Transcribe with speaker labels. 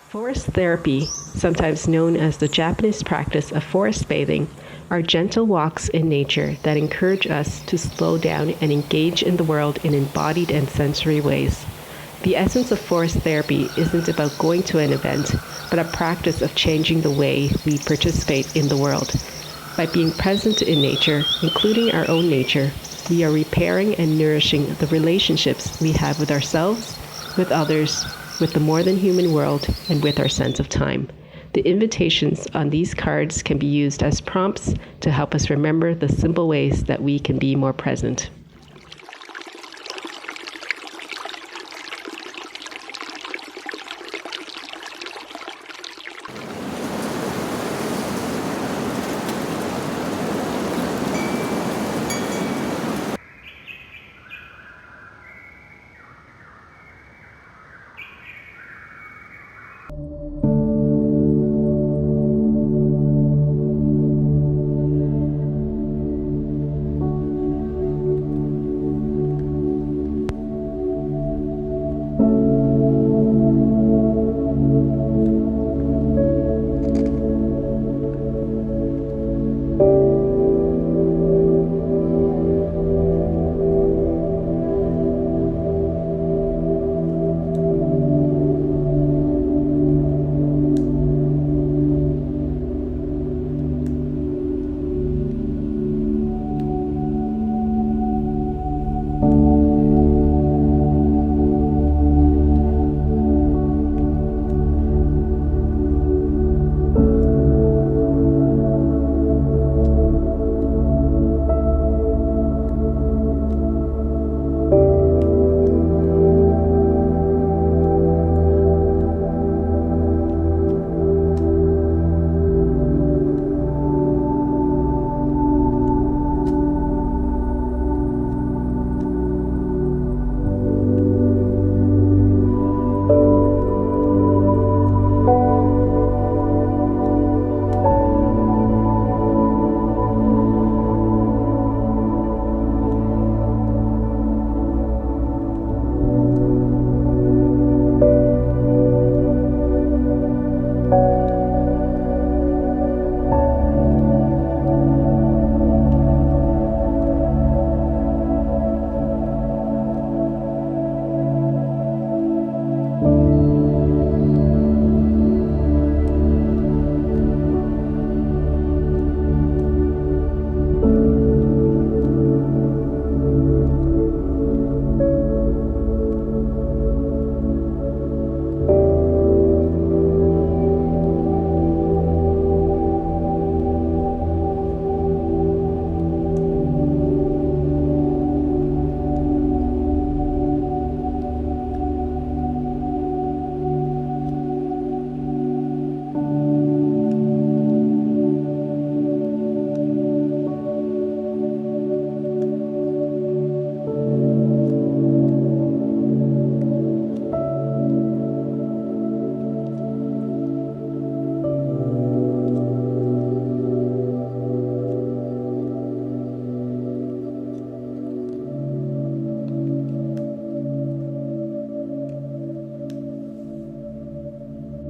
Speaker 1: Forest therapy, sometimes known as the Japanese practice of forest bathing, are gentle walks in nature that encourage us to slow down and engage in the world in embodied and sensory ways. The essence of forest therapy isn't about going to an event, but a practice of changing the way we participate in the world. By being present in nature, including our own nature, we are repairing and nourishing the relationships we have with ourselves, with others, with the more than human world, and with our sense of time. The invitations on these cards can be used as prompts to help us remember the simple ways that we can be more present.